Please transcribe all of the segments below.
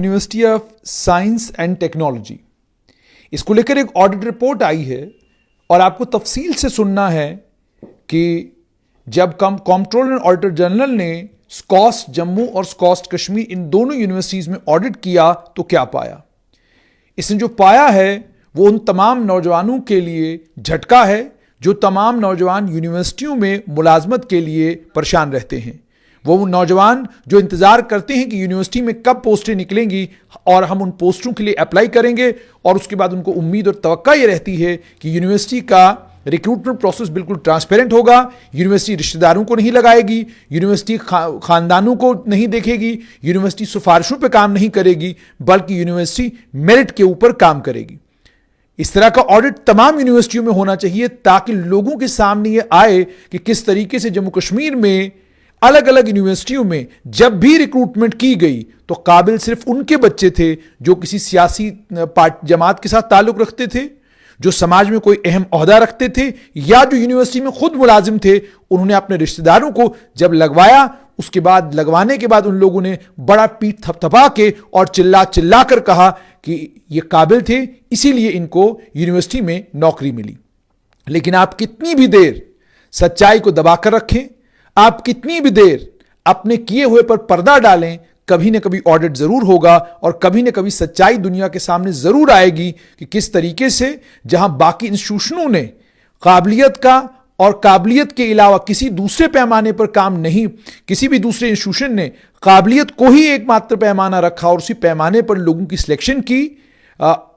University of science and technology, इसको लेकर एक ऑडिट रिपोर्ट आई है और आपको तफसील से सुनना है कि जब कंट्रोलर एंड ऑडिटर जनरल ने स्कॉस्ट जम्मू और स्कॉस्ट कश्मीर इन दोनों यूनिवर्सिटीज में ऑडिट किया तो क्या पाया। इसने जो पाया है वो उन तमाम नौजवानों के लिए झटका है जो तमाम नौजवान यूनिवर्सिटियों में मुलाजमत के लिए परेशान रहते हैं। वो नौजवान जो इंतज़ार करते हैं कि यूनिवर्सिटी में कब पोस्टें निकलेंगी और हम उन पोस्टों के लिए अप्लाई करेंगे, और उसके बाद उनको उम्मीद और तवक्का ये रहती है कि यूनिवर्सिटी का रिक्रूटमेंट प्रोसेस बिल्कुल ट्रांसपेरेंट होगा, यूनिवर्सिटी रिश्तेदारों को नहीं लगाएगी, यूनिवर्सिटी खानदानों को नहीं देखेगी, यूनिवर्सिटी सिफारिशों पर काम नहीं करेगी, बल्कि यूनिवर्सिटी मेरिट के ऊपर काम करेगी। इस तरह का ऑडिट तमाम यूनिवर्सिटियों में होना चाहिए ताकि लोगों के सामने ये आए कि किस तरीके से जम्मू कश्मीर में अलग अलग यूनिवर्सिटियों में जब भी रिक्रूटमेंट की गई तो काबिल सिर्फ उनके बच्चे थे जो किसी सियासी जमात के साथ ताल्लुक रखते थे, जो समाज में कोई अहम ओहदा रखते थे, या जो यूनिवर्सिटी में खुद मुलाजिम थे। उन्होंने अपने रिश्तेदारों को जब लगवाया, उसके बाद लगवाने के बाद उन लोगों ने बड़ा पीठ थपथपा के और चिल्ला चिल्ला कर कहा कि ये काबिल थे, इसीलिए इनको यूनिवर्सिटी में नौकरी मिली। लेकिन आप कितनी भी देर सच्चाई को दबाकर रखें, आप कितनी भी देर अपने किए हुए पर पर्दा डालें, कभी न कभी ऑडिट जरूर होगा और कभी न कभी सच्चाई दुनिया के सामने जरूर आएगी कि किस तरीके से जहां बाकी इंस्टीट्यूशनों ने काबिलियत का और काबिलियत के अलावा किसी दूसरे पैमाने पर काम नहीं, किसी भी दूसरे इंस्टीट्यूशन ने काबिलियत को ही एकमात्र पैमाना रखा और उसी पैमाने पर लोगों की सिलेक्शन की।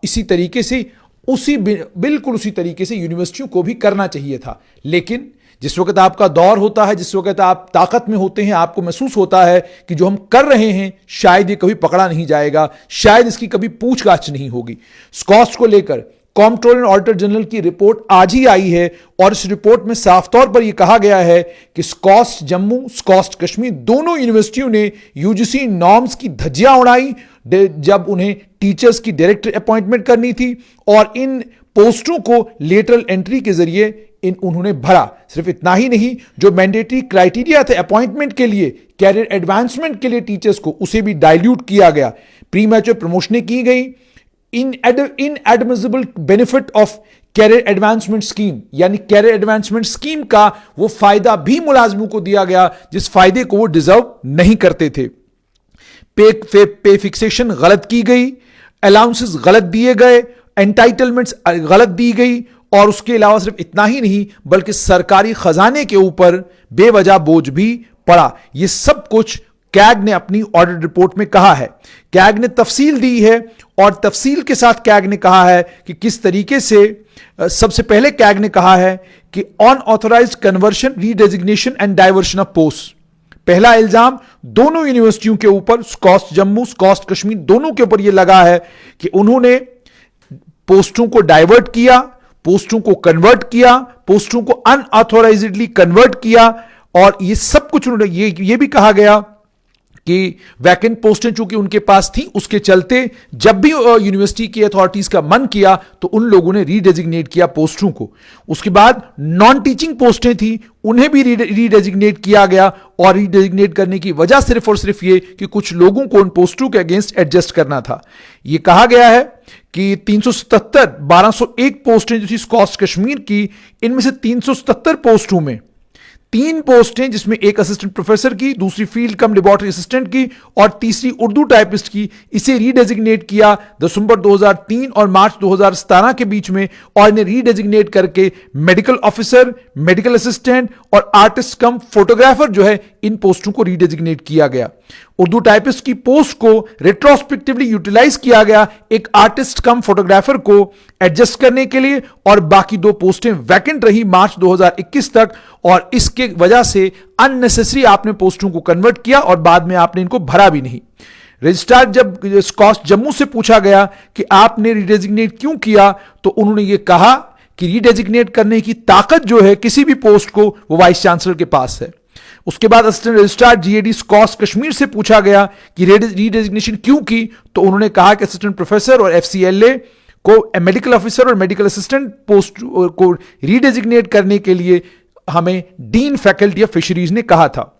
इसी तरीके से बिल्कुल उसी तरीके से यूनिवर्सिटियों को भी करना चाहिए था। लेकिन जिस वक्त आपका दौर होता है, जिस वक्त आप ताकत में होते हैं, आपको महसूस होता है कि जो हम कर रहे हैं शायद ये कभी पकड़ा नहीं जाएगा, शायद इसकी कभी पूछताछ नहीं होगी। स्कॉस्ट को लेकर कंट्रोलर एंड ऑडिटर जनरल की रिपोर्ट आज ही आई है और इस रिपोर्ट में साफ तौर पर यह कहा गया है कि स्कॉस्ट जम्मू, स्कॉस्ट कश्मीर दोनों यूनिवर्सिटियों ने यूजीसी नॉर्म्स की धज्जियां उड़ाई जब उन्हें टीचर्स की डायरेक्ट अपॉइंटमेंट करनी थी, और इन पोस्टों को लेटरल एंट्री के जरिए उन्होंने भरा। सिर्फ इतना ही नहीं, जो मैंडेटरी क्राइटेरिया थे अपॉइंटमेंट के लिए, कैरियर एडवांसमेंट के लिए टीचर्स को, उसे भी डाइल्यूट किया गया। प्री मैच्योर प्रमोशनें की गई, inadmissible benefit of career advancement scheme, यानी कैरियर एडवांसमेंट स्कीम का वो फायदा भी मुलाजमों को दिया गया जिस फायदे को वो डिजर्व नहीं करते थे। पे फिक्सेशन गलत की गई, अलाउंसेस गलत दिए गए, एंटाइटलमेंट्स गलत दी गई, और उसके अलावा सिर्फ इतना ही नहीं बल्कि सरकारी खजाने के ऊपर बेवजह बोझ भी पड़ा। यह सब कुछ कैग ने अपनी ऑडिट रिपोर्ट में कहा है। कैग ने तफसील दी है और तफसील के साथ कैग ने कहा है कि किस तरीके से सबसे पहले कैग ने कहा है कि unauthorised conversion, redesignation and diversion of post. पहला इल्जाम दोनों यूनिवर्सिटियों के ऊपर, स्कॉस्ट जम्मू, स्कॉस्ट कश्मीर दोनों के ऊपर यह लगा है कि उन्होंने पोस्टों को डाइवर्ट किया, पोस्टों को कन्वर्ट किया, पोस्टों को अनऑथोराइज्डली कन्वर्ट किया, और ये सब कुछ उन्होंने ये भी कहा गया कि वैकेंट पोस्टें चूंकि उनके पास थी, उसके चलते जब भी यूनिवर्सिटी की अथॉरिटीज का मन किया तो उन लोगों ने रीडेजिग्नेट किया पोस्टों को। उसके बाद नॉन टीचिंग पोस्टें थी, उन्हें भी रीडेजिग्नेट किया गया, और रीडेजिग्नेट करने की वजह सिर्फ और सिर्फ ये कि कुछ लोगों को उन पोस्टों के अगेंस्ट एडजस्ट करना था। यह कहा गया है कि 377 1201 पोस्टें जो थी स्कॉस्ट कश्मीर की, इनमें से 377 पोस्टों में 3 पोस्टें, जिसमें एक असिस्टेंट प्रोफेसर की, दूसरी फील्ड कम लेबोरेटरी असिस्टेंट की और तीसरी उर्दू टाइपिस्ट की, इसे रीडेजिग्नेट किया दिसंबर 2003 और मार्च 2017 के बीच में, और इन्हें रीडेजिग्नेट करके मेडिकल ऑफिसर, मेडिकल असिस्टेंट और आर्टिस्ट कम फोटोग्राफर जो है, इन पोस्टों को रीडेजिग्नेट किया गया। उर्दू टाइपिस्ट की पोस्ट को रेट्रोस्पेक्टिवली यूटिलाइज किया गया एक आर्टिस्ट कम फोटोग्राफर को एडजस्ट करने के लिए, और बाकी 2 पोस्टें वैकेंट रही मार्च 2021 तक, और इसके वजह से अननेसेसरी आपने पोस्टों को कन्वर्ट किया और बाद में आपने इनको भरा भी नहीं। रजिस्ट्रार जब स्कॉस्ट जम्मू से पूछा गया कि आपने रीडेजिग्नेट क्यों किया, तो उन्होंने ये कहा कि रीडेजिग्नेट करने की ताकत जो है किसी भी पोस्ट को, वो वाइस चांसलर के पास है। उसके बाद assistant registrar GAD SKUAST Kashmir से पूछा गया कि रीडेजिग्नेशन क्यों की, तो उन्होंने कहा कि असिस्टेंट प्रोफेसर और एफसीएलए को, मेडिकल ऑफिसर और मेडिकल असिस्टेंट पोस्ट को रीडेजिग्नेट करने के लिए हमें डीन फैकल्टी ऑफ फिशरीज ने कहा था।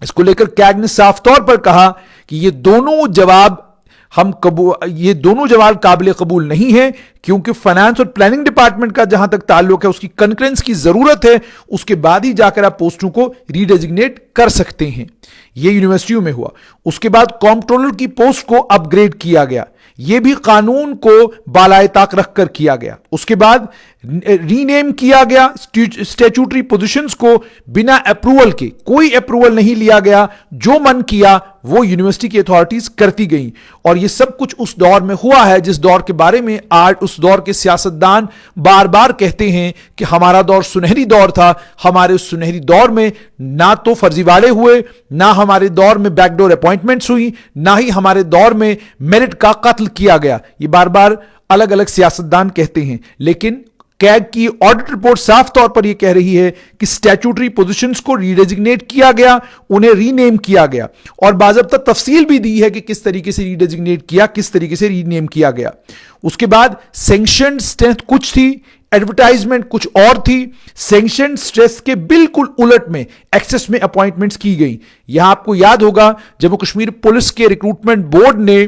इसको लेकर कैग ने साफ तौर पर कहा कि ये दोनों जवाब ये दोनों जवाब काबिल कबूल नहीं है, क्योंकि फाइनेंस और प्लानिंग डिपार्टमेंट का जहां तक ताल्लुक है उसकी कंकरेंस की जरूरत है, उसके बाद ही जाकर आप पोस्टों को रीडेजिग्नेट कर सकते हैं। यह यूनिवर्सिटियों में हुआ। उसके बाद कॉम्प्ट्रोलर की पोस्ट को अपग्रेड किया गया, यह भी कानून को बालाए ताक रखकर किया गया। उसके बाद रीनेम किया गया स्टैट्यूटरी पोजीशंस को बिना अप्रूवल के, कोई अप्रूवल नहीं लिया गया, जो मन किया वो यूनिवर्सिटी की अथॉरिटीज करती गई। और ये सब कुछ उस दौर में हुआ है जिस दौर के बारे में आज उस दौर के सियासतदान बार बार कहते हैं कि हमारा दौर सुनहरी दौर था। हमारे उस सुनहरी दौर में ना तो फर्जीवाड़े हुए, ना हमारे दौर में बैकडोर अपॉइंटमेंट्स हुई, ना ही हमारे दौर में मेरिट का कत्ल किया गया। ये बार बार अलग अलग सियासतदान कहते हैं, लेकिन कैग की ऑडिट रिपोर्ट साफ तौर पर यह कह रही है कि स्टैट्यूटरी पोजीशंस को रीडेजिग्नेट किया गया, उन्हें रीनेम किया गया, और बाज़ाब्ता तफसील भी दी है कि किस तरीके से रीडेजिग्नेट किया, किस तरीके से रीनेम किया गया। उसके बाद सैंक्शन स्ट्रेंथ कुछ थी, एडवर्टाइजमेंट कुछ और थी। सैंक्शन स्ट्रेस के बिल्कुल उलट में एक्सेस में अपॉइंटमेंट्स की गई। यहां आपको याद होगा जम्मू कश्मीर पुलिस के रिक्रूटमेंट बोर्ड ने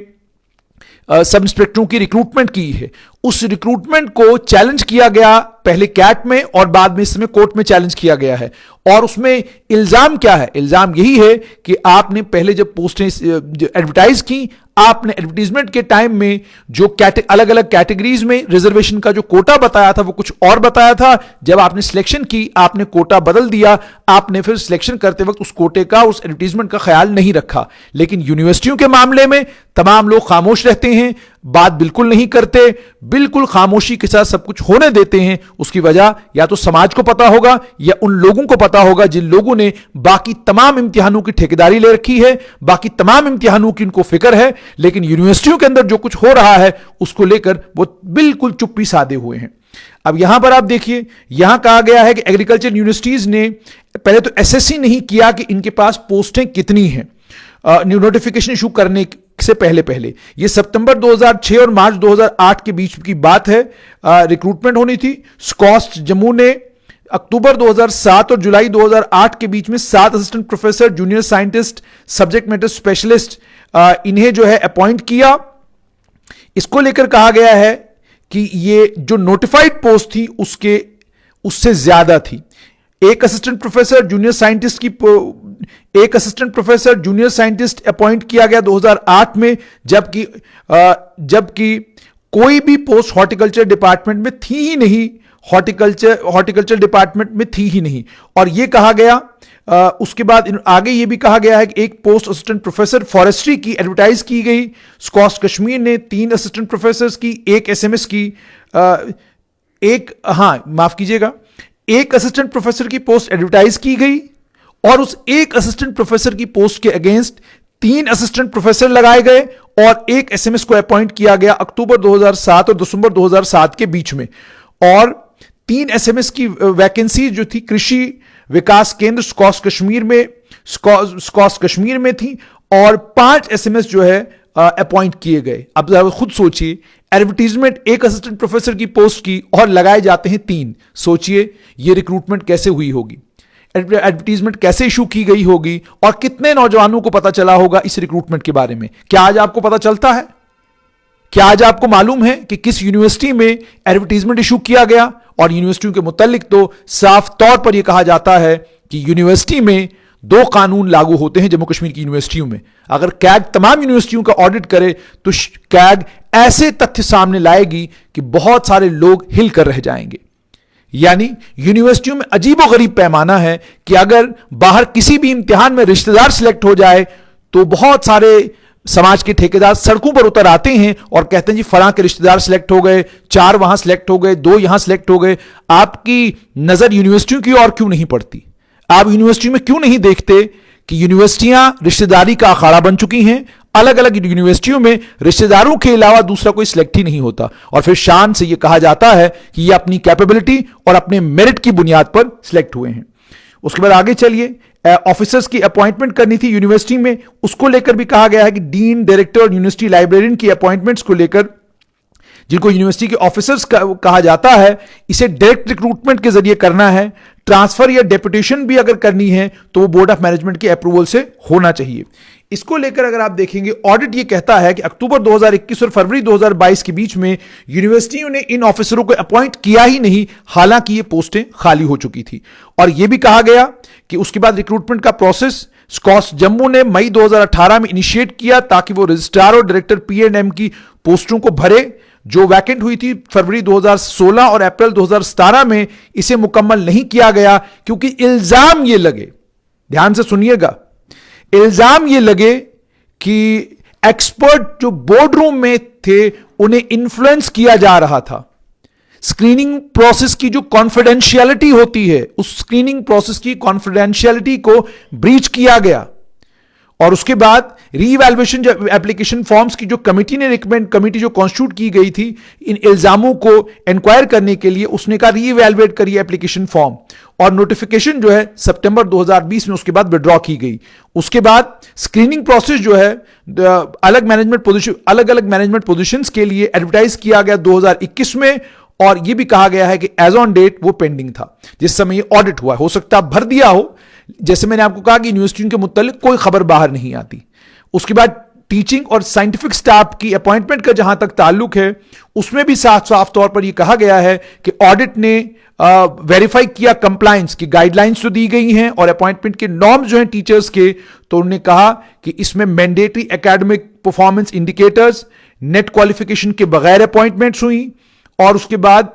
सब इंस्पेक्टरों की रिक्रूटमेंट की है, उस रिक्रूटमेंट को चैलेंज किया गया पहले कैट में और बाद में इस समय कोर्ट में चैलेंज किया गया है। और उसमें इल्जाम क्या है? इल्जाम यही है कि आपने पहले जब पोस्टें एडवर्टाइज की, आपने एडवर्टीजमेंट के टाइम में जो अलग अलग कैटेगरीज में रिजर्वेशन का जो कोटा बताया था वो कुछ और बताया था। जब आपने सिलेक्शन की, आपने कोटा बदल दिया, आपने फिर सिलेक्शन करते वक्त उस कोटे का, उस एडवर्टीजमेंट का ख्याल नहीं रखा। लेकिन यूनिवर्सिटियों के मामले में तमाम लोग खामोश रहते हैं, बात बिल्कुल नहीं करते, बिल्कुल खामोशी के साथ सब कुछ होने देते हैं। उसकी वजह या तो समाज को पता होगा या उन लोगों को पता होगा जिन लोगों ने बाकी तमाम इम्तिहानों की ठेकेदारी ले रखी है, बाकी तमाम इम्तिहानों की उनको फिक्र है, लेकिन यूनिवर्सिटियों के अंदर जो कुछ हो रहा है उसको लेकर वो बिल्कुल चुप्पी साधे हुए हैं। अब यहां पर आप देखिए, यहां कहा गया है कि एग्रीकल्चर यूनिवर्सिटीज ने पहले तो एसएससी नहीं किया कि इनके पास पोस्टें कितनी हैं नोटिफिकेशन इशू करने से पहले ये सितंबर 2006 और मार्च 2008 के बीच की बात है। रिक्रूटमेंट होनी थी। स्कॉस्ट जम्मू ने अक्टूबर 2007 और जुलाई 2008 के बीच में 7 assistant professor, junior scientist, subject matter specialist इन्हें जो है अपॉइंट किया। इसको लेकर कहा गया है कि ये जो नोटिफाइड पोस्ट थी उससे ज्यादा थी। एक assistant professor junior scientist appoint किया गया 2008 में, जबकि कोई भी पोस्ट हॉर्टिकल्चर डिपार्टमेंट में थी ही नहीं, हॉर्टिकल्चर डिपार्टमेंट में थी ही नहीं। और यह कहा गया, उसके बाद आगे यह भी कहा गया है कि एक पोस्ट असिस्टेंट प्रोफेसर फॉरेस्ट्री की एडवर्टाइज की गई। स्कॉस्ट कश्मीर ने 3 असिस्टेंट प्रोफेसर की, एक एसएमएस की, एक असिस्टेंट प्रोफेसर की पोस्ट एडवर्टाइज की गई, और उस एक असिस्टेंट प्रोफेसर की पोस्ट के अगेंस्ट 3 असिस्टेंट प्रोफेसर लगाए गए और एक एसएमएस को अपॉइंट किया गया अक्टूबर 2007 और दिसंबर 2007 के बीच में। और 3 एसएमएस की वैकेंसी जो थी कृषि विकास केंद्र स्कॉस्ट कश्मीर में थी, और 5 एसएमएस जो है अपॉइंट किए गए। अब खुद सोचिए, एडवर्टीजमेंट एक असिस्टेंट प्रोफेसर की पोस्ट की और लगाए जाते हैं 3। सोचिए ये रिक्रूटमेंट कैसे हुई होगी, एडवर्टीजमेंट कैसे इशू की गई होगी, और कितने नौजवानों को पता चला होगा इस रिक्रूटमेंट के बारे में। क्या आज आपको पता चलता है? क्या आज आपको मालूम है कि किस यूनिवर्सिटी में एडवर्टीजमेंट इशू किया गया? और यूनिवर्सिटियों के मुतालिक तो साफ तौर पर यह कहा जाता है कि यूनिवर्सिटी में 2 कानून लागू होते हैं जम्मू कश्मीर की यूनिवर्सिटियों में। अगर कैग तमाम यूनिवर्सिटियों का ऑडिट करे तो कैग ऐसे तथ्य सामने लाएगी कि बहुत सारे लोग हिल कर रह जाएंगे। यानी यूनिवर्सिटियों में अजीबोगरीब पैमाना है कि अगर बाहर किसी भी इम्तिहान में रिश्तेदार सिलेक्ट हो जाए तो बहुत सारे समाज के ठेकेदार सड़कों पर उतर आते हैं और कहते हैं जी फलां के रिश्तेदार सिलेक्ट हो गए, 4 वहां सिलेक्ट हो गए, 2 यहां सिलेक्ट हो गए। आपकी नजर यूनिवर्सिटियों की और क्यों नहीं पड़ती? आप यूनिवर्सिटी में क्यों नहीं देखते कि यूनिवर्सिटियां रिश्तेदारी का अखाड़ा बन चुकी हैं? अलग अलग यूनिवर्सिटियों में रिश्तेदारों के अलावा दूसरा कोई सिलेक्ट ही नहीं होता, और फिर शान से यह कहा जाता है कि यह अपनी कैपेबिलिटी और अपने मेरिट की बुनियाद पर सिलेक्ट हुए हैं। उसके बाद आगे चलिए, ऑफिसर्स की अपॉइंटमेंट करनी थी यूनिवर्सिटी में, उसको लेकर भी कहा गया है कि डीन, डायरेक्टर और यूनिवर्सिटी लाइब्रेरियन की अपॉइंटमेंट्स को लेकर, जिनको यूनिवर्सिटी के ऑफिसर्स कहा जाता है, इसे डायरेक्ट रिक्रूटमेंट के जरिए करना है। ट्रांसफर या डेपुटेशन भी अगर करनी है तो वो बोर्ड ऑफ मैनेजमेंट के अप्रूवल से होना चाहिए। इसको लेकर अगर आप देखेंगे, ऑडिट ये कहता है कि अक्टूबर 2021 और फरवरी 2022 के बीच में यूनिवर्सिटियों ने इन ऑफिसरों को अपॉइंट किया ही नहीं, हालांकि ये पोस्टें खाली हो चुकी थी। और यह भी कहा गया कि उसके बाद रिक्रूटमेंट का प्रोसेस स्कॉस जम्मू ने मई 2018 में इनिशिएट किया ताकि वो रजिस्ट्रार और डायरेक्टर पी&एम की पोस्टों को भरे जो वैकेंट हुई थी फरवरी 2016 और अप्रैल 2017 में। इसे मुकम्मल नहीं किया गया क्योंकि इल्जाम ये लगे, ध्यान से सुनिएगा, इल्जाम ये लगे कि एक्सपर्ट जो बोर्ड रूम में थे उन्हें इन्फ्लुएंस किया जा रहा था। स्क्रीनिंग प्रोसेस की जो कॉन्फिडेंशियलिटी होती है, उस स्क्रीनिंग प्रोसेस की कॉन्फिडेंशियलिटी को ब्रीच किया गया। और उसके बाद रीवैल्यूएशन एप्लीकेशन फॉर्म्स की जो कमिटी जो कॉन्स्टिट्यूट की गई थी इन इल्जामों को इंक्वायर करने के लिए, उसने कहा रीवैल्यूएट करिए एप्लीकेशन फॉर्म, और नोटिफिकेशन जो है सितंबर 2020 में उसके बाद विड्रॉ की गई। उसके बाद स्क्रीनिंग प्रोसेस जो है अलग अलग मैनेजमेंट पोजीशंस के लिए एडवर्टाइज किया गया 2021 में, और यह भी कहा गया है कि एज ऑन डेट वो पेंडिंग था जिस समय ये ऑडिट हुआ। हो सकता है भर दिया हो, जैसे मैंने आपको कहा कि यूनिवर्सिटियों के मुतालिक कोई खबर बाहर नहीं आती। उसके बाद टीचिंग और साइंटिफिक स्टाफ की अपॉइंटमेंट का जहां तक ताल्लुक है, उसमें भी साफ तौर पर यह कहा गया है कि ऑडिट ने वेरीफाई किया कंप्लायंस की गाइडलाइंस तो दी गई हैं और अपॉइंटमेंट के नॉर्म्स जो हैं टीचर्स के, तो उन्होंने कहा कि इसमें mandatory academic performance indicators, net qualification के बगैर अपॉइंटमेंट्स हुई, और उसके बाद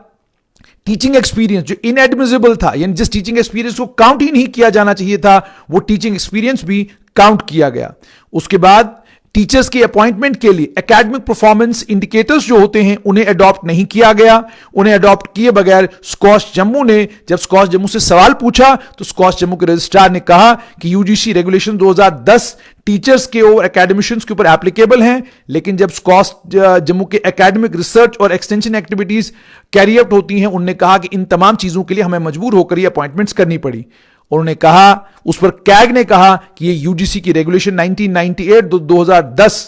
टीचिंग एक्सपीरियंस जो इनएडमिसिबल था, यानी जिस टीचिंग एक्सपीरियंस को काउंट ही नहीं किया जाना चाहिए था, वो टीचिंग एक्सपीरियंस भी काउंट किया गया। उसके बाद टीचर्स के अपॉइंटमेंट के लिए एकेडमिक परफॉर्मेंस इंडिकेटर्स जो होते हैं उन्हें अडॉप्ट नहीं किया गया। उन्हें अडॉप्ट किए बगैर स्कॉश जम्मू ने, जब स्कॉश जम्मू से सवाल पूछा तो स्कॉश जम्मू के रजिस्ट्रार ने कहा कि यूजीसी रेगुलेशन 2010 टीचर्स के और एकेडमिशियंस के ऊपर एप्लीकेबल हैं, लेकिन जब स्कॉश जम्मू के एकेडमिक रिसर्च और एक्सटेंशन एक्टिविटीज कैरी आउट होती हैं, उन्होंने कहा कि इन तमाम चीजों के लिए हमें मजबूर होकर ये अपॉइंटमेंट्स करनी पड़ी। उन्होंने कहा, उस पर कैग ने कहा कि ये यूजीसी की रेगुलेशन 1998 2010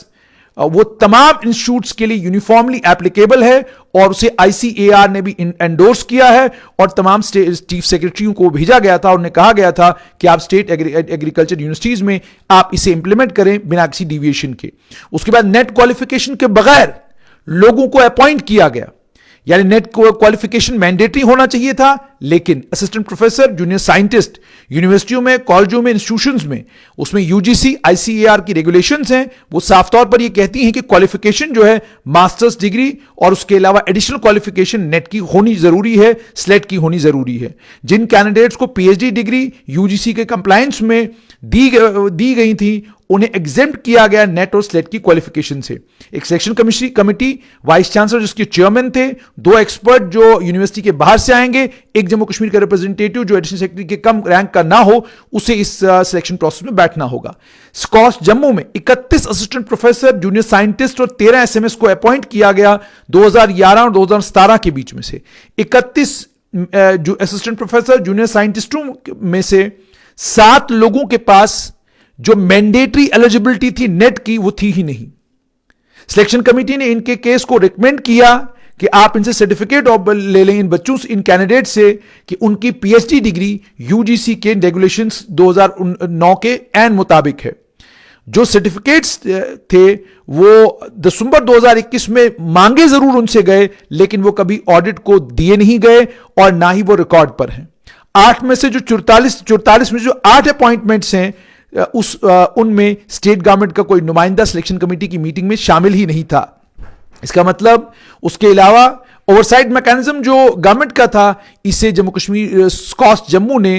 वो तमाम इंस्टीट्यूट्स के लिए यूनिफॉर्मली एप्लीकेबल है, और उसे आईसीएआर ने भी एंडोर्स किया है और तमाम चीफ सेक्रेटरियों को भेजा गया था। उन्हें कहा गया था कि आप स्टेट एग्रीकल्चर यूनिवर्सिटीज में आप इसे इंप्लीमेंट करें बिना किसी डिविएशन के। उसके बाद नेट क्वालिफिकेशन के बगैर लोगों को अपॉइंट किया गया, यानी नेट क्वालिफिकेशन मैंडेटरी होना चाहिए था, लेकिन असिस्टेंट प्रोफेसर, जूनियर साइंटिस्ट यूनिवर्सिटियों में, कॉलेजों में, इंस्टीट्यूशंस में, उसमें यूजीसी आईसीएआर की रेगुलेशंस हैं, वो साफ तौर पर ये कहती हैं कि क्वालिफिकेशन जो है मास्टर्स डिग्री और उसके अलावा एडिशनल क्वालिफिकेशन नेट की होनी जरूरी है, स्लेट की होनी जरूरी है। जिन कैंडिडेट्स को पीएचडी डिग्री यूजीसी के कंप्लायंस में दी गई थी, उन्हें एग्जेम्प्ट किया गया नेट और स्लेट की क्वालिफिकेशन से। एक सिलेक्शन कमेटी, वाइस चांसलर जिसके चेयरमैन थे, 2 एक्सपर्ट जो यूनिवर्सिटी के बाहर से आएंगे, एक जम्मू कश्मीर का रिप्रेजेंटेटिव जो एडिशनल सेक्रेटरी के कम रैंक का ना हो, उसे इस सिलेक्शन प्रोसेस में बैठना होगा। स्कॉश जम्मू में 31 असिस्टेंट प्रोफेसर, जूनियर साइंटिस्ट और 13 एसएमएस को अपॉइंट किया गया 2011 और 2017 के बीच में से। 31 जो असिस्टेंट प्रोफेसर, जूनियर साइंटिस्टों में से 7 लोगों के पास जो मैंडेटरी एलिजिबिलिटी थी नेट की, वो थी ही नहीं। सिलेक्शन कमेटी ने इनके केस को रिकमेंड किया कि आप इनसे सर्टिफिकेट ले लें, इन बच्चों से, इन कैंडिडेट से, कि उनकी पीएचडी डिग्री यूजीसी के रेगुलेशंस 2009 के एन मुताबिक है। जो सर्टिफिकेट्स थे वो दिसंबर 2021 में मांगे जरूर उनसे गए, लेकिन वो कभी ऑडिट को दिए नहीं गए और ना ही वो रिकॉर्ड पर हैं। 8 में से जो 44 में जो 8 अपॉइंटमेंट्स हैं, उनमें स्टेट गवर्नमेंट का कोई नुमाइंदा सिलेक्शन कमेटी की मीटिंग में शामिल ही नहीं था। इसका मतलब उसके अलावा ओवरसाइट मैकेनिज्म जो गवर्नमेंट का था, इसे जम्मू कश्मीर स्कॉश जम्मू ने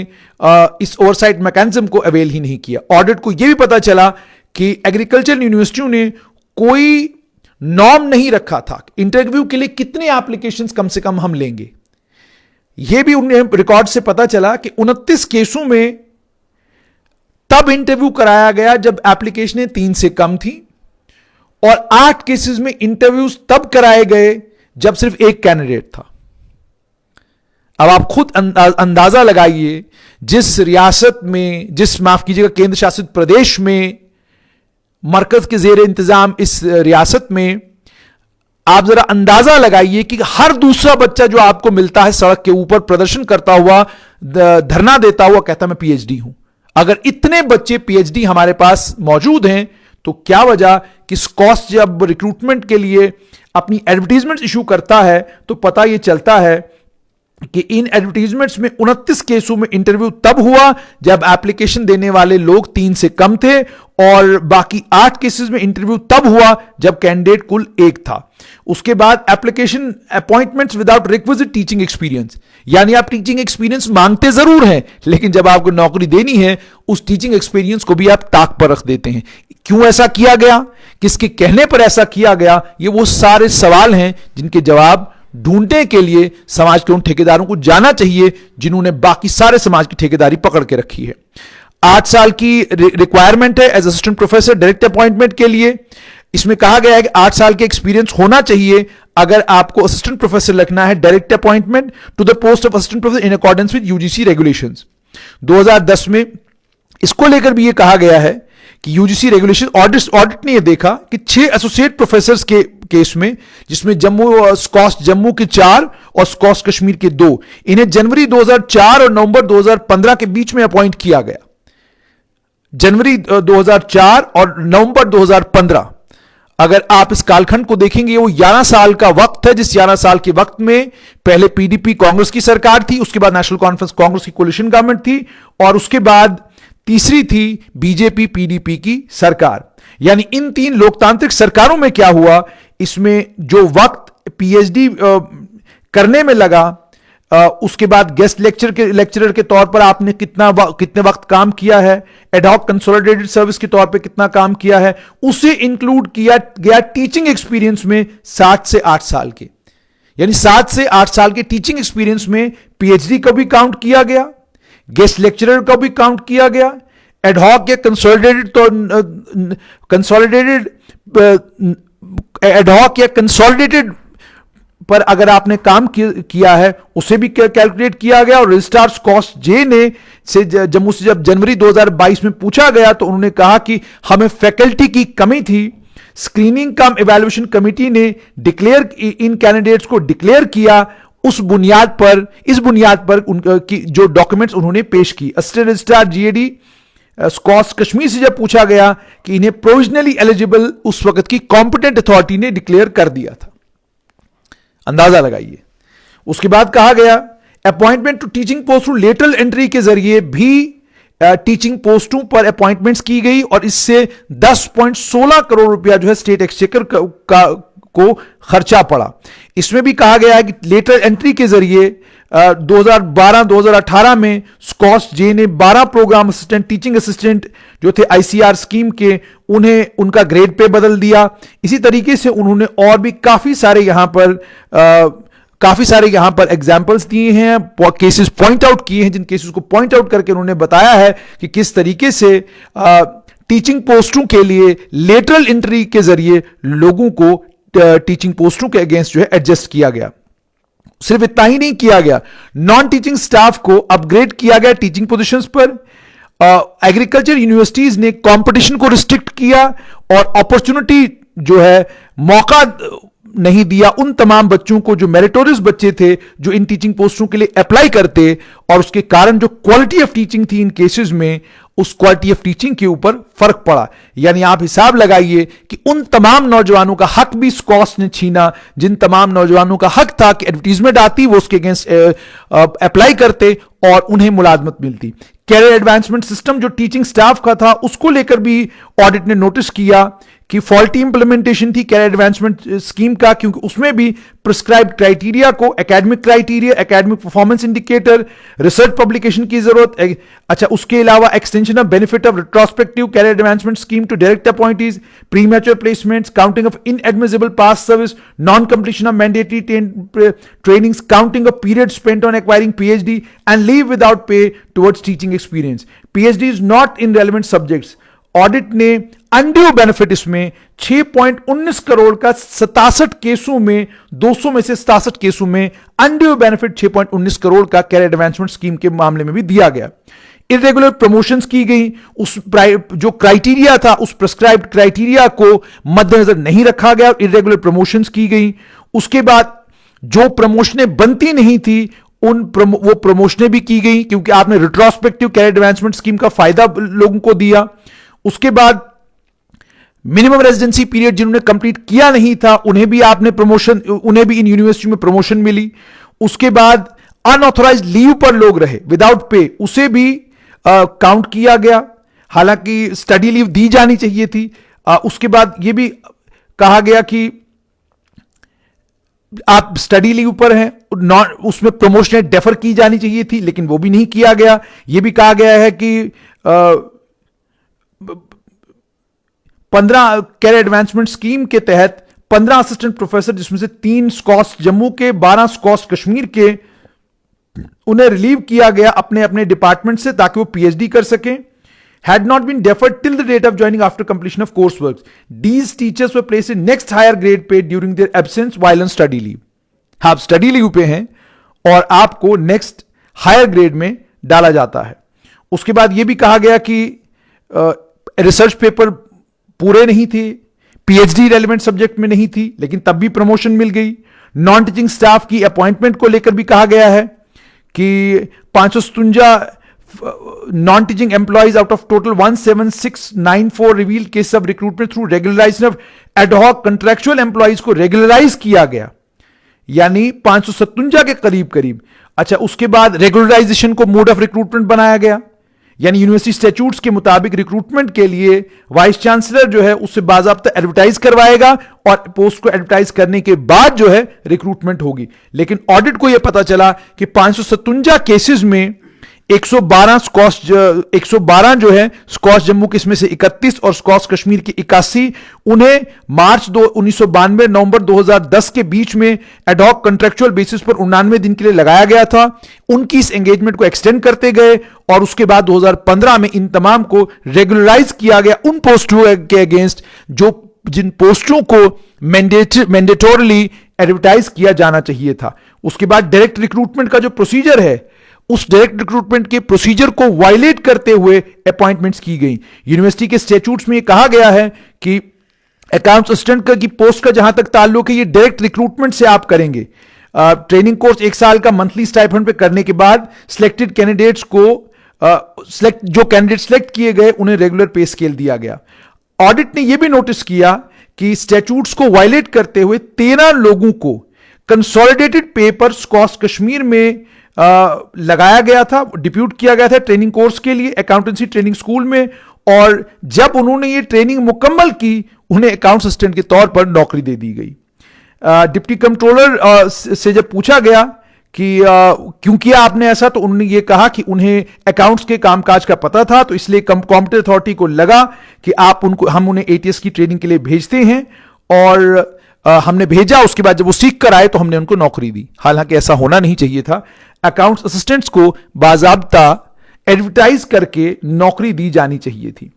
इस ओवरसाइट मैकेनिज्म को अवेल ही नहीं किया। ऑडिट को यह भी पता चला कि एग्रीकल्चर यूनिवर्सिटियों ने कोई नॉर्म नहीं रखा था इंटरव्यू के लिए कितने एप्लीकेशंस कम से कम हम लेंगे। यह भी उन्हें रिकॉर्ड से पता चला कि 29 केसों में तब इंटरव्यू कराया गया जब एप्लीकेशनें 3 से कम थी, और 8 केसेस में इंटरव्यूज तब कराए गए जब सिर्फ एक कैंडिडेट था। अब आप खुद अंदाजा लगाइए, जिस रियासत में, माफ कीजिएगा, केंद्र शासित प्रदेश में, मरकज के जेर इंतजाम इस रियासत में, आप जरा अंदाजा लगाइए कि हर दूसरा बच्चा जो आपको मिलता है सड़क के ऊपर प्रदर्शन करता हुआ, धरना देता हुआ, कहता मैं पीएचडी हूं। अगर इतने बच्चे पीएचडी हमारे पास मौजूद हैं, तो क्या वजह कि स्कॉस जब रिक्रूटमेंट के लिए अपनी एडवर्टीजमेंट इशू करता है तो पता यह चलता है कि इन एडवर्टीजमेंट्स में 29 केसों में इंटरव्यू तब हुआ जब एप्लीकेशन देने वाले लोग 3 से कम थे, और बाकी 8 केसेस में इंटरव्यू तब हुआ जब कैंडिडेट कुल 1 था। उसके बाद application appointments without requisite teaching experience, यानी आप टीचिंग एक्सपीरियंस मांगते जरूर हैं लेकिन जब आपको नौकरी देनी है उस टीचिंग एक्सपीरियंस को भी आप ताक पर रख देते हैं। क्यों ऐसा किया गया, किसके कहने पर ऐसा किया गया, ये वो सारे सवाल हैं जिनके जवाब ढूंढने के लिए समाज के उन ठेकेदारों को जाना चाहिए जिन्होंने बाकी सारे समाज की ठेकेदारी पकड़ के रखी है। 8 साल की रिक्वायरमेंट है as assistant professor direct appointment के लिए। इसमें कहा गया है कि 8 साल के एक्सपीरियंस होना चाहिए अगर आपको असिस्टेंट प्रोफेसर लगना है direct appointment to the post of assistant professor in accordance with UGC regulations. 2010 में इसको लेकर भी यह कहा गया है कि यूजीसी रेगुलेशन ऑडिट ने यह देखा कि 6 एसोसिएट प्रोफेसर्स के केस में, जिसमें स्कॉस जम्मू के 4 और स्कॉस कश्मीर के 2, इन्हें जनवरी 2004 और नवंबर 2015 के बीच में अपॉइंट किया गया। जनवरी 2004 और नवंबर 2015, अगर आप इस कालखंड को देखेंगे वो 11 साल का वक्त है, जिस 11 साल के वक्त में पहले पीडीपी कांग्रेस की सरकार थी, उसके बाद नेशनल कॉन्फ्रेंस कांग्रेस की कोलिशन गवर्नमेंट थी, और उसके बाद तीसरी थी बीजेपी पीडीपी की सरकार। यानी इन 3 लोकतांत्रिक सरकारों में क्या हुआ, इसमें जो वक्त पीएचडी करने में लगा, उसके बाद गेस्ट लेक्चरर के तौर पर आपने कितने वक्त काम किया है, एडहॉक कंसोलिडेटेड सर्विस के तौर पे कितना काम किया है, उसे इंक्लूड किया गया टीचिंग एक्सपीरियंस में 7 से 8 साल के। यानी 7 से 8 साल के टीचिंग एक्सपीरियंस में पीएचडी को भी काउंट किया गया, गेस्ट लेक्चरर को भी काउंट किया गया, एडहॉक या कंसोलिडेटेड पर अगर आपने काम किया है उसे भी कैलकुलेट किया गया। और रजिस्ट्रार स्कॉस जे ने से जम्मू से जब जनवरी 2022 में पूछा गया तो उन्होंने कहा कि हमें फैकल्टी की कमी थी। स्क्रीनिंग कम इवैल्यूएशन कमेटी ने डिक्लेयर इन कैंडिडेट्स को डिक्लेयर किया, इस बुनियाद पर उनकी जो डॉक्यूमेंट्स उन्होंने पेश की। असिस्टेंट रजिस्ट्रार जीएडी स्कॉस कश्मीर से जब पूछा गया कि इन्हें प्रोविजनली एलिजिबल उस वक्त की कॉम्पिटेंट अथॉरिटी ने डिक्लेयर कर दिया था। अंदाजा लगाइए। उसके बाद कहा गया appointment to teaching post through lateral entry के जरिए भी टीचिंग पोस्टों पर अपॉइंटमेंट्स की गई और इससे 10.16 करोड़ रुपया जो है स्टेट एक्सचेकर को खर्चा पड़ा। इसमें भी कहा गया है कि लेटरल एंट्री के जरिए 2012-2018 में स्कॉस जे ने 12 प्रोग्राम असिस्टेंट टीचिंग असिस्टेंट जो थे आईसीआर स्कीम के, उन्हें उनका ग्रेड पे बदल दिया। इसी तरीके से उन्होंने और भी काफी सारे यहां पर एग्जाम्पल्स दिए हैं, केसेस पॉइंट आउट किए हैं, जिन केसेस को पॉइंट आउट करके उन्होंने बताया है कि किस तरीके से टीचिंग पोस्टों के लिए लेटरल एंट्री के जरिए लोगों को टीचिंग पोस्टों के अगेंस्ट जो है एडजस्ट किया गया। सिर्फ इतना ही नहीं किया गया, नॉन टीचिंग स्टाफ को अपग्रेड किया गया टीचिंग पोजीशंस पर। एग्रीकल्चर यूनिवर्सिटीज ने कंपटीशन को रिस्ट्रिक्ट किया और अपॉर्चुनिटी जो है मौका नहीं दिया उन तमाम बच्चों को जो मेरिटोरियस बच्चे थे जो इन टीचिंग पोस्टों के लिए अप्लाई करते, और उसके कारण जो क्वालिटी ऑफ टीचिंग थी इन केसेस में, उस क्वालिटी ऑफ टीचिंग के ऊपर फर्क पड़ा। यानी आप हिसाब लगाइए कि उन तमाम नौजवानों का हक भी स्कॉस ने छीना, जिन तमाम नौजवानों का हक था कि एडवर्टीजमेंट आती वो उसके अगेंस्ट अप्लाई करते और उन्हें मुलाजमत मिलती। कैरियर एडवांसमेंट सिस्टम जो टीचिंग स्टाफ का था उसको लेकर भी ऑडिट ने नोटिस किया कि फॉल्टी इंप्लीमेंटेशन थी कैरियर एडवांसमेंट स्कीम का, क्योंकि उसमें भी प्रिस्क्राइब्ड क्राइटेरिया को academic criteria, academic performance indicator, research publication की जरूरत। अच्छा, उसके अलावा extension of benefit of retrospective career advancement scheme to direct appointees, pre mature placements, counting of inadmissible past service, non completion of mandatory trainings, counting of period spent on acquiring PhD and leave without pay towards teaching experience. PhD is not in relevant subjects. Audit ने undue benefit इसमें 6.19 करोड़ का 67 केसों में, 200 में से 67 केसों में undue benefit 6.19 crore का कैरियर एडवांसमेंट स्कीम के मामले में भी दिया गया। इरेगुलर प्रमोशंस की गई, उस जो क्राइटेरिया था उस प्रिस्क्राइब्ड क्राइटेरिया को मद्देनजर नहीं रखा गया, इरेगुलर प्रमोशंस की गई। उसके बाद जो प्रमोशनें बनती नहीं थी वो प्रमोशनें भी की गई, क्योंकि आपने रिट्रोस्पेक्टिव कैरियर एडवांसमेंट स्कीम का फायदा लोगों को दिया। उसके बाद मिनिमम रेजिडेंसी पीरियड जिन्होंने कंप्लीट किया नहीं था उन्हें भी उन्हें भी इन यूनिवर्सिटी में प्रमोशन मिली। उसके बाद अनऑथोराइज्ड लीव पर लोग रहे विदाउट पे, उसे भी काउंट किया गया, हालांकि स्टडी लीव दी जानी चाहिए थी। उसके बाद यह भी कहा गया कि आप स्टडी लीव पर हैं, उसमें प्रमोशन डेफर की जानी चाहिए थी, लेकिन वो भी नहीं किया गया। यह भी कहा गया है कि 15 कैरियर एडवांसमेंट स्कीम के तहत 15 असिस्टेंट प्रोफेसर, जिसमें से 3 स्कॉस जम्मू के, 12 स्कॉस कश्मीर के, उन्हें रिलीव किया गया अपने अपने डिपार्टमेंट से ताकि वो पीएचडी कर सकें। had not been deferred till the date of joining after completion of coursework. These teachers were placed in next higher grade pay during their absence while on study leave. आप study leave पे हैं और आपको next higher grade में डाला जाता है। उसके बाद यह भी कहा गया कि रिसर्च पेपर पूरे नहीं थे, पीएचडी रेलेवेंट सब्जेक्ट में नहीं थी, लेकिन तब भी प्रमोशन मिल गई। नॉन टीचिंग स्टाफ की अपॉइंटमेंट को लेकर भी कहा गया है कि 557 non-teaching employees out of total 17694 revealed case of recruitment through regularization of ad hoc contractual employees को रेगुलराइज किया गया, यानी 557 के करीब। अच्छा, उसके बाद रेगुलराइजेशन को मोड ऑफ रिक्रूटमेंट बनाया गया, यानी यूनिवर्सिटी स्टैट्यूट्स के मुताबिक रिक्रूटमेंट के लिए वाइस चांसलर जो है उससे बाकायदा एडवर्टाइज करवाएगा और पोस्ट को एडवर्टाइज करने के बाद जो है रिक्रूटमेंट होगी। लेकिन ऑडिट को यह पता चला कि 557 केसेस में 112 जो है स्कॉस जम्मू के, इसमें से 31 और स्कॉस कश्मीर के 81, उन्हें मार्च 1992 नवंबर 2010 के बीच में एडहॉक कॉन्ट्रेक्चुअल बेसिस पर 89 दिन के लिए लगाया गया था। उनकी इस एंगेजमेंट को एक्सटेंड करते गए और उसके बाद 2015 में इन तमाम को रेगुलराइज किया गया उन पोस्टों के अगेंस्ट जिन पोस्टों को मैंडेटोरली एडवर्टाइज किया जाना चाहिए था। उसके बाद डायरेक्ट रिक्रूटमेंट का जो प्रोसीजर है, उस डायरेक्ट रिक्रूटमेंट के प्रोसीजर को वायलेट करते हुए अपॉइंटमेंट्स की गई। यूनिवर्सिटी के स्टैट्यूट्स में यह कहा गया है कि अकाउंट्स असिस्टेंट की पोस्ट का जहां तक ताल्लुक है, ये डायरेक्ट रिक्रूटमेंट से आप करेंगे। ट्रेनिंग कोर्स 1 साल का मंथली स्टाइपेंड पे करने के बाद सिलेक्टेड कैंडिडेट्स को जो कैंडिडेट सिलेक्ट किए गए उन्हें रेगुलर पे स्केल दिया गया। ऑडिट ने यह भी नोटिस किया कि स्टैट्यूट्स को वायलेट करते हुए 13 लोगों को कंसोलिडेटेड पे पर स्कॉस कश्मीर में लगाया गया था, डिप्यूट किया गया था ट्रेनिंग कोर्स के लिए अकाउंटेंसी ट्रेनिंग स्कूल में, और जब उन्होंने ये ट्रेनिंग मुकम्मल की उन्हें अकाउंट असिस्टेंट के तौर पर नौकरी दे दी गई। डिप्टी कंट्रोलर से जब पूछा गया कि क्यों किया आपने ऐसा, तो उन्होंने ये कहा कि उन्हें अकाउंट्स के कामकाज का पता था, तो इसलिए कॉम्पिटेंट अथॉरिटी को लगा कि हम उन्हें एटीएस की ट्रेनिंग के लिए भेजते हैं, और हमने भेजा। उसके बाद जब वो सीख कर आए तो हमने उनको नौकरी दी। हालांकि ऐसा होना नहीं चाहिए था। अकाउंट्स असिस्टेंट्स को बाजाब्ता एडवर्टाइज करके नौकरी दी जानी चाहिए थी।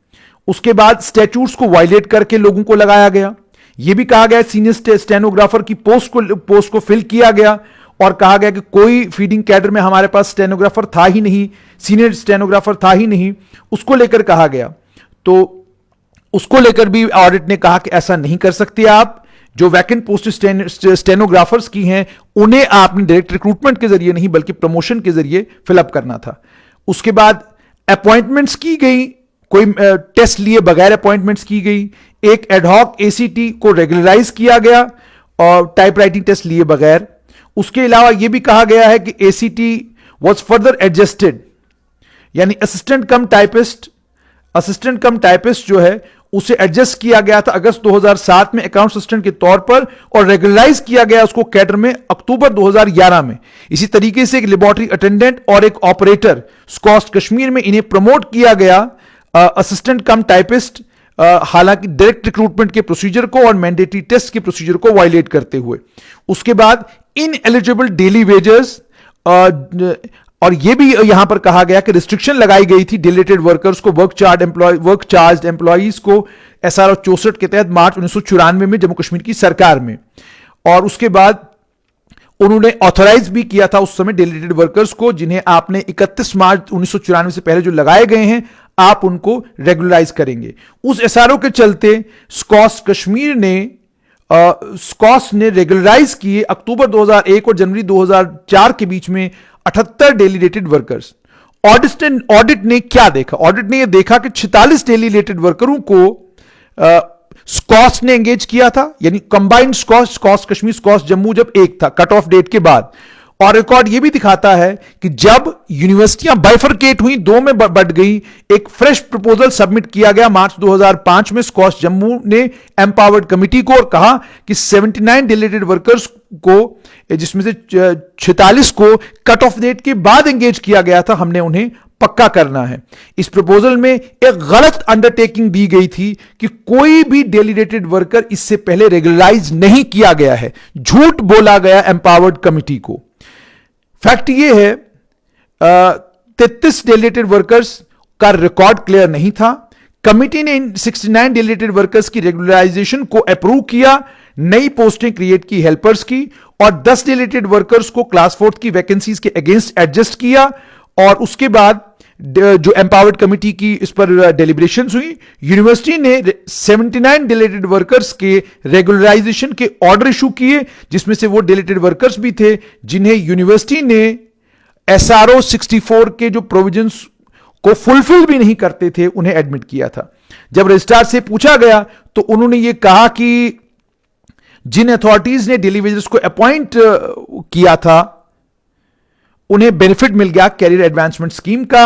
उसके बाद स्टैट्यूट्स को वायलेट करके लोगों को लगाया गया। यह भी कहा गया सीनियर स्टेनोग्राफर की पोस्ट को फिल किया गया और कहा गया कि कोई फीडिंग कैडर में हमारे पास स्टेनोग्राफर था ही नहीं, सीनियर स्टेनोग्राफर था ही नहीं, उसको लेकर कहा गया। तो उसको लेकर भी ऑडिट ने कहा कि ऐसा नहीं कर सकते आप। जो वैकेंट पोस्ट स्टेनोग्राफर्स की हैं उन्हें आपने डायरेक्ट रिक्रूटमेंट के जरिए नहीं बल्कि प्रमोशन के जरिए फिलअप करना था। उसके बाद अपॉइंटमेंट्स की गई, कोई टेस्ट लिए बगैर अपॉइंटमेंट्स की गई। एक एडहॉक एसीटी को रेगुलराइज किया गया और टाइपराइटिंग टेस्ट लिए बगैर। उसके अलावा यह भी कहा गया है कि एसीटी वाज फर्दर एडजस्टेड, यानी असिस्टेंट कम टाइपिस्ट जो है उसे एडजस्ट किया गया था अगस्त 2007 में अकाउंट असिस्टेंट के तौर पर, और रेगुलराइज किया गया उसको कैडर में अक्टूबर 2011 में। इसी तरीके से एक लेबोरेटरी अटेंडेंट और एक ऑपरेटर स्कॉस कश्मीर में, इन्हें प्रमोट किया गया असिस्टेंट कम टाइपिस्ट, हालांकि डायरेक्ट रिक्रूटमेंट के प्रोसीजर को और मैंडेटरी टेस्ट के प्रोसीजर को वायलेट करते हुए। उसके बाद इन एलिजिबल डेली वेजेस, और यह भी यहां पर कहा गया कि रिस्ट्रिक्शन लगाई गई थी डिलेटेड वर्कर्स को, वर्क चार्ज एम्प्लॉइज को SRO 64 के तहत मार्च 1994 में जम्मू कश्मीर की सरकार में। और उसके बाद उन्होंने ऑथराइज भी किया था उस समय डिलेटेड वर्कर्स को, जिन्हें आपने 31 मार्च 1994 से पहले जो लगाए गए हैं आप उनको रेगुलराइज करेंगे। उस SRO के चलते स्कॉस कश्मीर ने रेगुलराइज किए अक्टूबर 2001 और जनवरी 2004 के बीच में 78 डेली रेटेड वर्कर्स। ऑडिट ने क्या देखा? ऑडिट ने यह देखा कि 46 डेली रेटेड वर्करों को स्कॉस ने एंगेज किया था, यानी कंबाइंड स्कॉस, स्कॉस कश्मीर, स्कॉस जम्मू जब एक था कट ऑफ डेट के बाद। और रिकॉर्ड यह भी दिखाता है कि जब यूनिवर्सिटियां बाइफरकेट हुई, दो में बढ़ गई, एक फ्रेश प्रपोजल सबमिट किया गया मार्च 2005 में स्कॉस जम्मू ने एम्पावर्ड कमिटी को, और कहा कि 79 डिलेटेड वर्कर्स को, जिसमें से 46 को कट ऑफ डेट के बाद एंगेज किया गया था, हमने उन्हें पक्का करना है। इस प्रपोजल में एक गलत अंडरटेकिंग दी गई थी कि कोई भी डेलीगेटेड वर्कर इससे पहले रेगुलराइज नहीं किया गया है, झूठ बोला गया एम्पावर्ड कमिटी को। फैक्ट यह है 33 डेलीगेटेड वर्कर्स का रिकॉर्ड क्लियर नहीं था। कमिटी ने इन 69 डेलीगेटेड वर्कर्स की रेगुलराइजेशन को अप्रूव किया, नई पोस्टें क्रिएट की हेल्पर्स की, और 10 डेलीगेटेड वर्कर्स को क्लास 4 की वैकेंसीज के अगेंस्ट एडजस्ट किया। और उसके बाद जो एम्पावर्ड कमिटी की इस पर डेलिब्रेशंस हुई, यूनिवर्सिटी ने 79 डेलीगेटेड वर्कर्स के रेगुलराइजेशन के ऑर्डर इशू किए, जिसमें से वो डेलीगेटेड वर्कर्स भी थे जिन्हें यूनिवर्सिटी ने SRO 64 के जो प्रोविजंस को फुलफिल भी नहीं करते थे, उन्हें एडमिट किया था। जब रजिस्ट्रार से पूछा गया तो उन्होंने ये कहा कि जिन अथॉरिटीज ने डेली वेजर्स को अपॉइंट किया था उन्हें बेनिफिट मिल गया कैरियर एडवांसमेंट स्कीम का।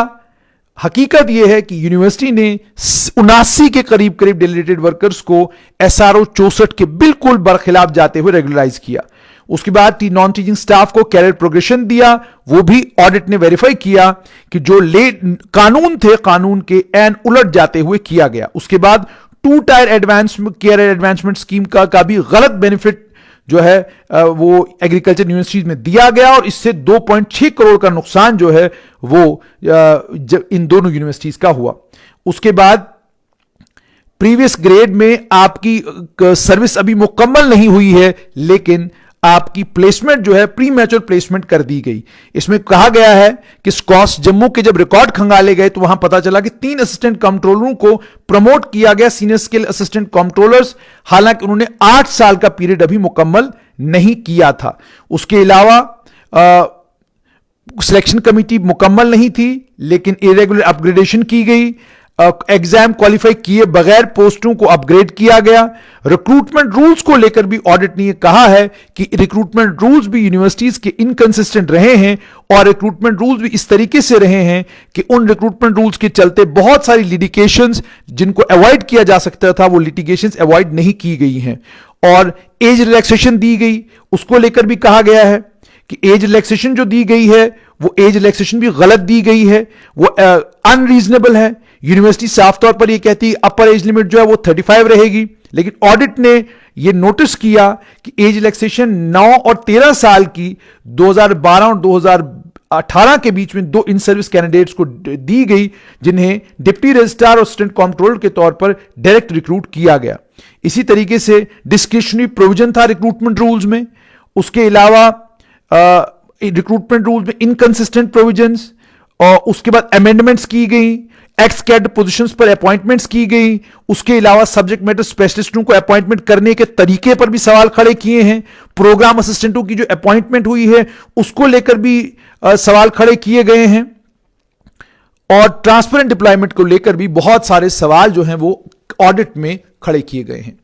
हकीकत यह है कि यूनिवर्सिटी ने 79 के करीब डेलीगेटेड वर्कर्स को SRO 64 के बिल्कुल बरखिलाफ जाते हुए रेगुलराइज किया। उसके बाद नॉन टीचिंग स्टाफ को कैरियर प्रोग्रेशन दिया, वो भी ऑडिट ने वेरीफाई किया कि जो कानून थे, कानून के एन उलट जाते हुए किया गया। उसके बाद 2 टायर कैरियर एडवांसमेंट स्कीम का भी गलत बेनिफिट जो है वो एग्रीकल्चर यूनिवर्सिटीज में दिया गया, और इससे 2.6 करोड़ का नुकसान जो है वो इन दोनों यूनिवर्सिटीज का हुआ। उसके बाद प्रीवियस ग्रेड में आपकी सर्विस अभी मुकम्मल नहीं हुई है, लेकिन आपकी प्लेसमेंट जो है प्री मैच्योर प्लेसमेंट कर दी गई। इसमें कहा गया है कि स्कॉस जम्मू के जब रिकॉर्ड खंगाले गए तो वहां पता चला कि 3 असिस्टेंट कंट्रोलरों को प्रमोट किया गया सीनियर स्किल असिस्टेंट कंट्रोलर्स, हालांकि उन्होंने 8 साल का पीरियड अभी मुकम्मल नहीं किया था। उसके अलावा सिलेक्शन कमिटी मुकम्मल नहीं थी, लेकिन इरेगुलर अपग्रेडेशन की गई। एग्जाम क्वालिफाई किए बगैर पोस्टों को अपग्रेड किया गया। रिक्रूटमेंट रूल्स को लेकर भी ऑडिट ने कहा है कि रिक्रूटमेंट रूल्स भी यूनिवर्सिटीज के इनकंसिस्टेंट रहे हैं, और रिक्रूटमेंट रूल्स भी इस तरीके से रहे हैं कि उन रिक्रूटमेंट रूल्स के चलते बहुत सारी लिटिगेशंस जिनको अवॉइड किया जा सकता था, वो लिटिगेशंस अवॉइड नहीं की गई हैं। और एज रिलैक्सेशन दी गई, उसको लेकर भी कहा गया है कि एज रिलैक्सेशन जो दी गई है वो एज रिलैक्सेशन भी गलत दी गई है, वो अनरीजनेबल है। यूनिवर्सिटी साफ तौर पर ये कहती है अपर एज लिमिट जो है वो 35 रहेगी, लेकिन ऑडिट ने ये नोटिस किया कि एज रिलैक्सेशन 9 और 13 साल की 2012 और 2018 के बीच में 2 इन सर्विस कैंडिडेट्स को दी गई, जिन्हें डिप्टी रजिस्ट्रार और असिस्टेंट कंट्रोलर के तौर पर डायरेक्ट रिक्रूट किया गया। इसी तरीके से डिस्क्रिशनरी प्रोविजन था रिक्रूटमेंट रूल्स में। उसके अलावा रिक्रूटमेंट रूल्स में इनकंसिस्टेंट प्रोविजंस, और उसके बाद अमेंडमेंट्स की गई, एक्स कैड पोजीशंस पर अपॉइंटमेंट्स की गई। उसके अलावा सब्जेक्ट मैटर स्पेशलिस्टों को अपॉइंटमेंट करने के तरीके पर भी सवाल खड़े किए हैं। प्रोग्राम असिस्टेंटों की जो अपॉइंटमेंट हुई है उसको लेकर भी सवाल खड़े किए गए हैं, और ट्रांसपेरेंट डिप्लॉयमेंट को लेकर भी बहुत सारे सवाल जो हैं वो ऑडिट में खड़े किए गए हैं।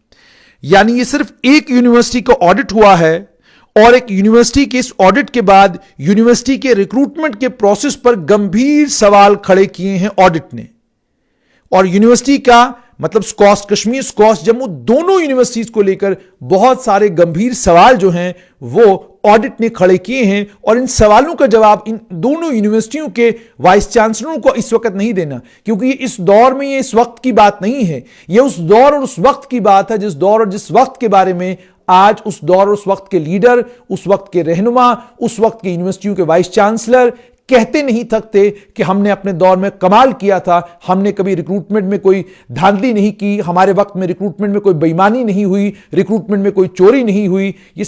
यानी ये सिर्फ एक यूनिवर्सिटी का ऑडिट हुआ है, और एक यूनिवर्सिटी के इस ऑडिट के बाद यूनिवर्सिटी के रिक्रूटमेंट के प्रोसेस पर गंभीर सवाल खड़े किए हैं ऑडिट ने। और यूनिवर्सिटी का मतलब स्कॉस कश्मीर, स्कॉस जम्मू, दोनों यूनिवर्सिटीज को लेकर बहुत सारे गंभीर सवाल जो हैं वो ऑडिट ने खड़े किए हैं, और इन सवालों का जवाब इन दोनों यूनिवर्सिटियों के वाइस चांसलरों को इस वक्त नहीं देना, क्योंकि ये इस दौर में, ये इस वक्त की बात नहीं है, ये उस दौर और उस वक्त की बात है, जिस दौर और जिस वक्त के बारे में आज उस दौर और उस वक्त के लीडर, उस वक्त के रहनुमा, उस वक्त के यूनिवर्सिटियों के वाइस चांसलर कहते नहीं थकते कि हमने अपने दौर में कमाल किया था, हमने कभी रिक्रूटमेंट में कोई धांधली नहीं की, हमारे वक्त में रिक्रूटमेंट में कोई बेईमानी नहीं हुई, रिक्रूटमेंट में कोई चोरी नहीं हुई। ये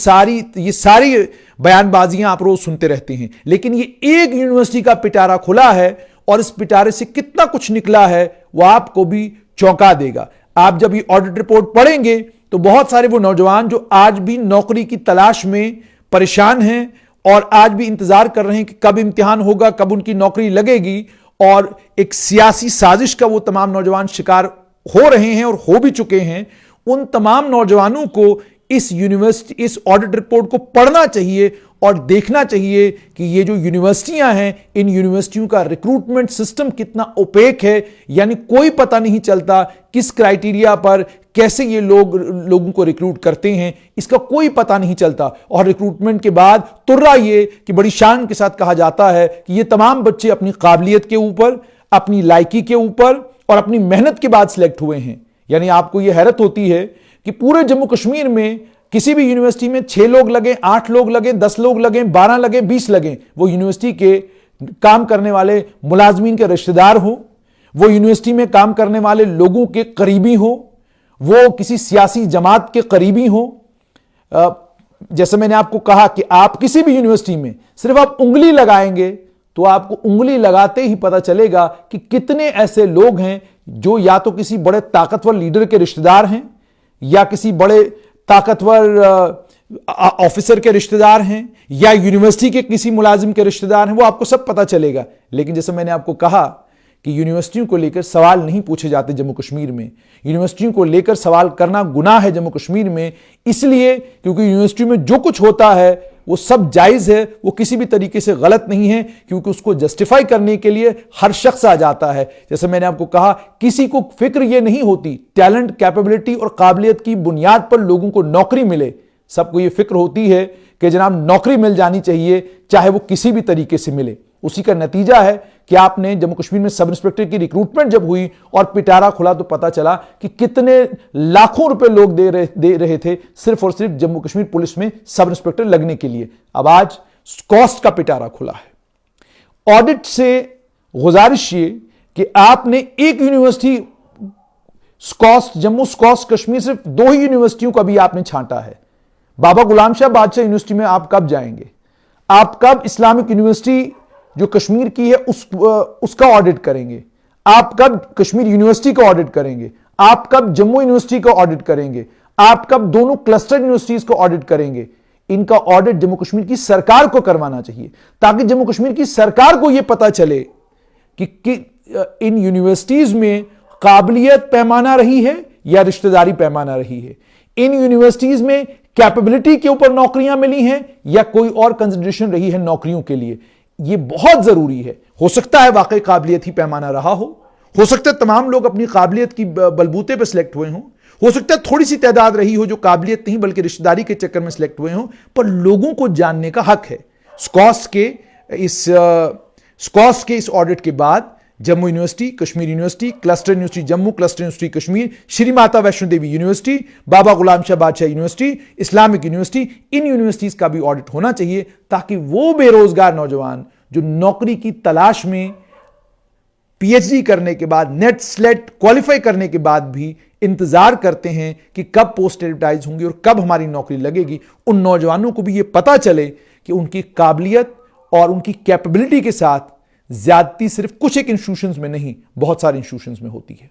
सारी बयानबाजियां आप रोज सुनते रहते हैं, लेकिन ये एक यूनिवर्सिटी का पिटारा खुला है, और इस पिटारे से कितना कुछ निकला है वो आपको भी चौंका देगा। आप जब ये ऑडिट रिपोर्ट पढ़ेंगे तो बहुत सारे वो नौजवान जो आज भी नौकरी की तलाश में परेशान हैं और आज भी इंतजार कर रहे हैं कि कब इम्तिहान होगा, कब उनकी नौकरी लगेगी, और एक सियासी साजिश का वो तमाम नौजवान शिकार हो रहे हैं और हो भी चुके हैं, उन तमाम नौजवानों को इस यूनिवर्सिटी, इस ऑडिट रिपोर्ट को पढ़ना चाहिए और देखना चाहिए कि ये जो यूनिवर्सिटियां हैं, इन यूनिवर्सिटियों का रिक्रूटमेंट सिस्टम कितना ओपेक है, यानी कोई पता नहीं चलता किस क्राइटेरिया पर कैसे ये लोगों को रिक्रूट करते हैं, इसका कोई पता नहीं चलता। और रिक्रूटमेंट के बाद तुर्रा ये कि बड़ी शान के साथ कहा जाता है कि ये तमाम बच्चे अपनी काबिलियत के ऊपर, अपनी लायकी के ऊपर और अपनी मेहनत के बाद सिलेक्ट हुए हैं। यानी आपको यह हैरत होती है कि पूरे जम्मू कश्मीर में किसी भी यूनिवर्सिटी में 6 लोग लगे, 8 लोग लगे, 10 लोग लगे, 12 लगे, 20 लगे, वो यूनिवर्सिटी के काम करने वाले मुलाजमीन के रिश्तेदार हो, वो यूनिवर्सिटी में काम करने वाले लोगों के करीबी हो, वो किसी सियासी जमात के करीबी हो। जैसे मैंने आपको कहा कि आप किसी भी यूनिवर्सिटी में सिर्फ आप उंगली लगाएंगे तो आपको उंगली लगाते ही पता चलेगा कि कितने ऐसे लोग हैं जो या तो किसी बड़े ताकतवर लीडर के रिश्तेदार हैं या किसी बड़े ताकतवर ऑफिसर के रिश्तेदार हैं या यूनिवर्सिटी के किसी मुलाजिम के रिश्तेदार हैं, वो आपको सब पता चलेगा। लेकिन जैसे मैंने आपको कहा कि यूनिवर्सिटियों को लेकर सवाल नहीं पूछे जाते जम्मू कश्मीर में। यूनिवर्सिटियों को लेकर सवाल करना गुनाह है जम्मू कश्मीर में, इसलिए क्योंकि यूनिवर्सिटी में जो कुछ होता है वो सब जायज है, वो किसी भी तरीके से गलत नहीं है, क्योंकि उसको जस्टिफाई करने के लिए हर शख्स आ जाता है। जैसे मैंने आपको कहा, किसी को फिक्र ये नहीं होती टैलेंट, कैपेबिलिटी और काबिलियत की बुनियाद पर लोगों को नौकरी मिले। सबको ये फिक्र होती है कि जनाब नौकरी मिल जानी चाहिए, चाहे वो किसी भी तरीके से मिले। उसी का नतीजा है कि आपने जम्मू कश्मीर में सब इंस्पेक्टर की रिक्रूटमेंट जब हुई और पिटारा खुला तो पता चला कि कितने लाखों रुपए लोग दे रहे थे सिर्फ और सिर्फ जम्मू कश्मीर पुलिस में सब इंस्पेक्टर लगने के लिए। अब आज कॉस्ट का पिटारा खुला है। ऑडिट से गुजारिश ये कि आपने एक यूनिवर्सिटी स्कॉस्ट, जम्मू स्कॉस्ट कश्मीर, सिर्फ 2 ही यूनिवर्सिटियों का भी आपने छांटा है। बाबा गुलाम शाह बादशाह यूनिवर्सिटी में आप कब जाएंगे? आप कब इस्लामिक यूनिवर्सिटी जो कश्मीर की है उसका ऑडिट करेंगे? आप कब कश्मीर यूनिवर्सिटी का ऑडिट करेंगे? आप कब जम्मू यूनिवर्सिटी का ऑडिट करेंगे? आप कब दोनों क्लस्टर यूनिवर्सिटीज को ऑडिट करेंगे? इनका ऑडिट जम्मू कश्मीर की सरकार को करवाना चाहिए, ताकि जम्मू कश्मीर की सरकार को यह पता चले कि इन यूनिवर्सिटीज में काबिलियत पैमाना रही है या रिश्तेदारी पैमाना रही है। इन यूनिवर्सिटीज में कैपेबिलिटी के ऊपर नौकरियां मिली हैं या कोई और कंसिडरेशन रही है नौकरियों के लिए। यह बहुत जरूरी है। हो सकता है वाकई काबिलियत ही पैमाना रहा हो सकता है तमाम लोग अपनी काबिलियत की बलबूते पर सिलेक्ट हुए हो सकता है थोड़ी सी तादाद रही हो जो काबिलियत नहीं बल्कि रिश्तेदारी के चक्कर में सिलेक्ट हुए हों, पर लोगों को जानने का हक है। स्कॉस्ट के इस ऑडिट के बाद Jammu university, Kashmir university, cluster university Jammu, cluster university Kashmir, Shri Mata Vaishno Devi university, Baba Ghulam Shah बादशाह यूनिवर्सिटी, इस्लामिक यूनिवर्सिटी, इन यूनिवर्सिटीज का भी ऑडिट होना चाहिए, ताकि वो बेरोजगार नौजवान जो नौकरी की तलाश में पीएचडी करने के बाद, नेट स्लेट क्वालिफाई करने के बाद भी इंतजार करते हैं कि कब पोस्ट एडवर्टाइज होंगी और कब हमारी नौकरी लगेगी, उन नौजवानों को भी यह पता चले कि उनकी काबिलियत और उनकी कैपेबिलिटी के साथ ज्यादती सिर्फ कुछ एक इंस्टीट्यूशंस में नहीं, बहुत सारे इंस्टीट्यूशंस में होती है।